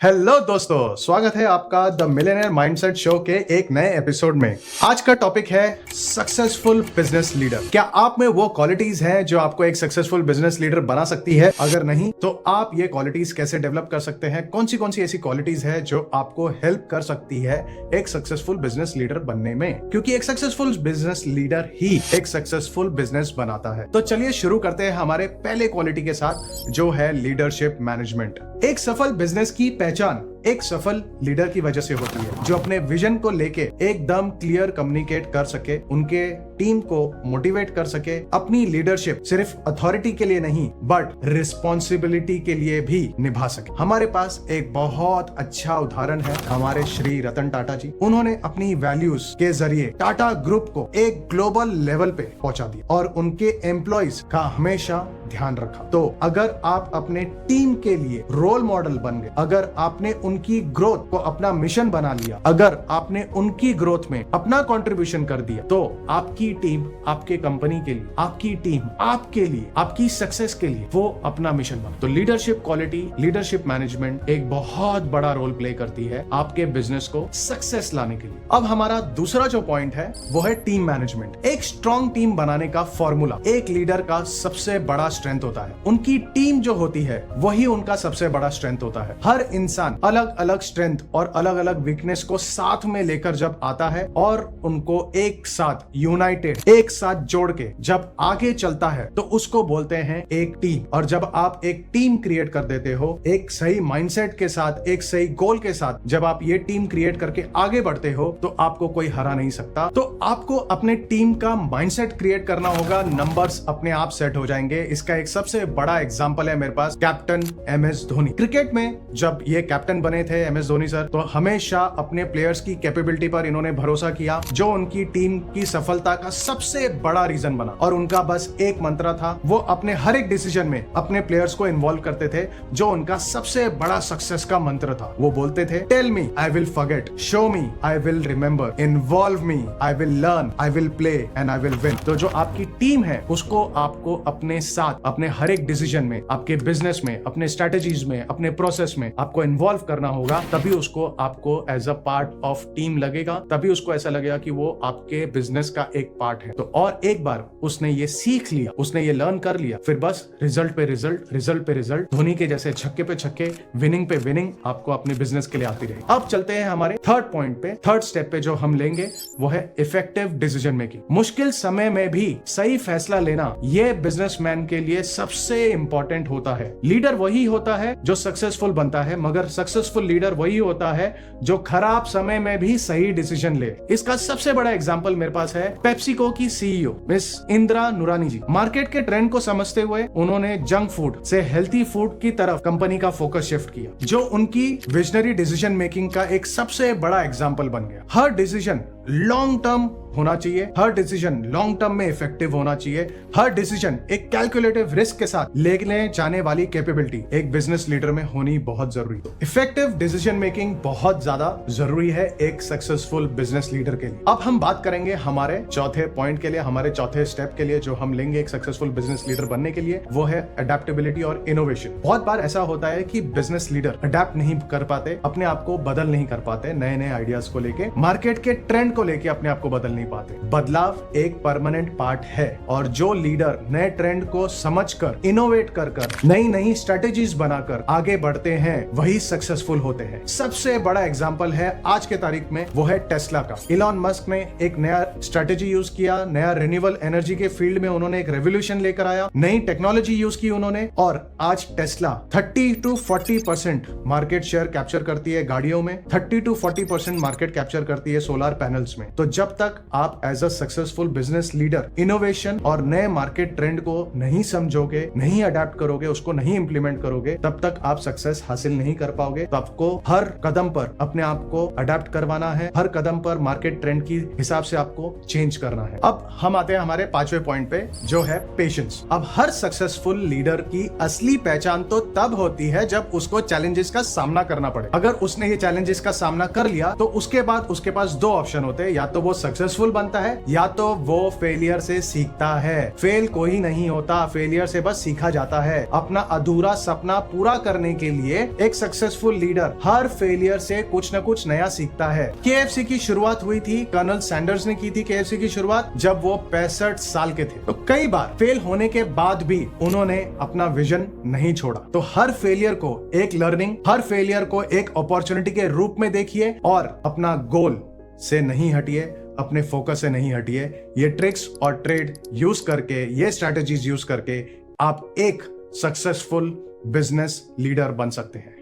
Hello दोस्तों, स्वागत है आपका द मिलियनेयर माइंडसेट शो के एक नए एपिसोड में। आज का टॉपिक है सक्सेसफुल बिजनेस लीडर। क्या आप में वो क्वालिटीज हैं जो आपको एक सक्सेसफुल बिजनेस लीडर बना सकती है? अगर नहीं तो आप ये क्वालिटीज कैसे डेवलप कर सकते हैं? कौन सी ऐसी क्वालिटीज है जो आपको हेल्प कर सकती है एक सक्सेसफुल बिजनेस लीडर बनने में? क्योंकि एक सक्सेसफुल बिजनेस लीडर ही एक सक्सेसफुल बिजनेस बनाता है। तो चलिए शुरू करते हैं हमारे पहले क्वालिटी के साथ, जो है लीडरशिप मैनेजमेंट। एक सफल बिजनेस की पहचान एक सफल लीडर की वजह से होती है, जो अपने विजन को लेके एकदम क्लियर कम्युनिकेट कर सके, उनके टीम को मोटिवेट कर सके, अपनी लीडरशिप सिर्फ अथॉरिटी के लिए नहीं बट रिस्पॉन्सिबिलिटी के लिए भी निभा सके। हमारे पास एक बहुत अच्छा उदाहरण है हमारे श्री रतन टाटा जी। उन्होंने अपनी वैल्यूज के जरिए टाटा ग्रुप को एक ग्लोबल लेवल पे पहुंचा दिया और उनके एम्प्लॉइज का हमेशा ध्यान रखा। तो अगर आप अपने टीम के लिए रोल मॉडल बन गए, अगर आपने उनकी ग्रोथ को अपना मिशन बना लिया, अगर आपने उनकी ग्रोथ में अपना कंट्रीब्यूशन कर दिया, तो आपकी टीम आपके कंपनी के लिए, आपकी टीम आपके लिए, आपकी सक्सेस के लिए वो अपना मिशन बना। तो लीडरशिप क्वालिटी, लीडरशिप मैनेजमेंट एक बहुत बड़ा रोल प्ले करती है आपके बिजनेस को सक्सेस लाने के लिए। अब हमारा दूसरा जो पॉइंट है वो है टीम मैनेजमेंट। एक स्ट्रॉन्ग टीम बनाने का फॉर्मूला एक लीडर का सबसे बड़ा स्ट्रेंथ होता है। उनकी टीम जो होती है वही उनका सबसे बड़ा स्ट्रेंथ होता है। हर इंसान अलग अलग स्ट्रेंथ और अलग अलग वीकनेस को साथ में लेकर जब आता है और उनको एक साथ यूनाइटेड, एक साथ जोड़ के जब आगे चलता है, तो उसको बोलते हैं एक टीम। और जब आप एक टीम क्रिएट कर देते हो, एक सही माइंडसेट के साथ, एक सही गोल के साथ, जब आप ये टीम क्रिएट करके आगे बढ़ते हो, तो आपको कोई हरा नहीं सकता। तो आपको अपने टीम का माइंडसेट क्रिएट करना होगा, नंबर्स अपने आप सेट हो जाएंगे। इसका एक सबसे बड़ा एग्जांपल है मेरे पास, कैप्टन MS धोनी। क्रिकेट में जब ये कैप्टन बने थे MS धोनी सर, तो हमेशा अपने प्लेयर्स की कैपेबिलिटी पर इन्होंने भरोसा किया, जो उनकी टीम की सफलता का सबसे बड़ा रीजन बना। और उनका बस एक मंत्र था, वो अपने हर एक डिसीजन में अपने प्लेयर्स को इन्वॉल्व करते थे, जो उनका सबसे बड़ा सक्सेस का मंत्र था। वो बोलते थे, tell me I will forget, show me I will remember, involve me I will learn, I will play and I will win. तो जो आपकी टीम है उसको आपको अपने साथ, अपने हर एक डिसीजन में, आपके बिजनेस में, अपने स्ट्रेटेजीज में, अपने प्रोसेस में आपको इन्वॉल्व करना होगा। तभी उसको आपको as a part of team लगेगा, तभी उसको ऐसा लगेगा कि वो आपके बिजनेस का एक पार्ट है। तो और एक बार उसने ये सीख लिया, उसने ये लर्न कर लिया, फिर बस रिजल्ट पे रिजल्ट, रिजल्ट पे रिजल्ट, धोनी के जैसे छक्के पे छक्के, विनिंग पे विनिंग आपको अपने बिजनेस के लिए आती रहेगी। अब चलते हैं हमारे थर्ड पॉइंट पे। थर्ड स्टेप पे जो हम लेंगे वो है इफेक्टिव डिसीजन मेकिंग। मुश्किल समय में भी सही फैसला लेना, ये बिजनेसमैन के लिए सबसे इंपॉर्टेंट होता है। लीडर वही होता है जो सक्सेसफुल बनता है, मगर सक्सेसफुल लीडर वही होता है जो खराब समय में भी सही डिसीजन ले। इसका सबसे बड़ा एग्जांपल मेरे पास है पेप्सिको की CEO मिस इंदिरा नूरानी जी। मार्केट के ट्रेंड को समझते हुए उन्होंने जंक फूड से हेल्थी फूड की तरफ कंपनी का फोकस शिफ्ट किया, जो उनकी विजनरी डिसीजन मेकिंग का एक सबसे बड़ा एग्जांपल बन गया। हर डिसीजन लॉन्ग टर्म होना चाहिए, हर डिसीजन लॉन्ग टर्म में इफेक्टिव होना चाहिए, हर डिसीजन एक कैलकुलेटिव रिस्क के साथ लेने जाने वाली कैपेबिलिटी एक बिजनेस लीडर में होनी बहुत जरूरी है। इफेक्टिव डिसीजन मेकिंग बहुत ज्यादा जरूरी है एक सक्सेसफुल बिजनेस लीडर के लिए। अब हम बात करेंगे हमारे चौथे पॉइंट के लिए, हमारे चौथे स्टेप के लिए, जो हम लेंगे एक सक्सेसफुल बिजनेस लीडर बनने के लिए, वो है अडेप्टेबिलिटी और इनोवेशन। बहुत बार ऐसा होता है कि बिजनेस लीडर अडेप्ट नहीं कर पाते, अपने आप को बदल नहीं कर पाते, नए नए आइडियाज को लेके, मार्केट के ट्रेंड को लेके अपने आप को बदल नहीं पाते। बदलाव एक परमानेंट पार्ट है, और जो लीडर नए ट्रेंड को समझकर, इनोवेट कर नई नई स्ट्रेटेजीज बनाकर आगे बढ़ते हैं, वही सक्सेसफुल होते हैं। सबसे बड़ा एग्जांपल है आज के तारीख में, वो है टेस्ला का। इलॉन मस्क ने एक नया स्ट्रेटेजी यूज किया, नया रिन्यूएबल एनर्जी के फील्ड में उन्होंने एक रेवोल्यूशन लेकर आया, नई टेक्नोलॉजी यूज की उन्होंने, और आज Tesla 30 to 40% market share capture करती है गाड़ियों में, 30 to 40% मार्केट कैप्चर करती है सोलर पैनल्स में। तो जब तक आप as a successful business leader innovation और नए मार्केट ट्रेंड को नहीं समझोगे, नहीं अडेप्ट करोगे, उसको नहीं इंप्लीमेंट करोगे, तब तक आप सक्सेस हासिल नहीं कर पाओगे। तो आपको हर कदम पर अपने आप को अडेप्ट करवाना है, हर कदम पर मार्केट ट्रेंड की हिसाब से आपको चेंज करना है। अब हम आते हैं हमारे पांचवें पॉइंट पे, जो है पेशेंस। अब हर सक्सेसफुल लीडर की असली पहचान तो तब होती है जब उसको चैलेंजेस का सामना करना पड़े। अगर उसने ये चैलेंजेस का सामना कर लिया, तो उसके बाद उसके पास दो ऑप्शन होते, या तो वो सक्सेसफुल बनता है या तो वो फेलियर से सीखता है। फेल कोई नहीं होता, फेलियर से बस सीखा जाता है। अपना अधूरा सपना पूरा करने के लिए एक सक्सेसफुल लीडर हर फेलियर से कुछ न कुछ नया सीखता है। KFC की शुरुआत हुई थी, कर्नल सैंडर्स ने की थी KFC की शुरुआत जब वो 65 साल के थे। तो कई बार फेल होने के बाद भी उन्होंने अपना विजन नहीं छोड़ा। तो हर फेलियर को एक लर्निंग, हर फेलियर को एक अपॉर्चुनिटी के रूप में देखिए और अपना गोल से नहीं हटिए, अपने फोकस से नहीं हटिए। ये ट्रिक्स और ट्रेड यूज करके, ये स्ट्रैटेजीज यूज करके आप एक सक्सेसफुल बिजनेस लीडर बन सकते हैं।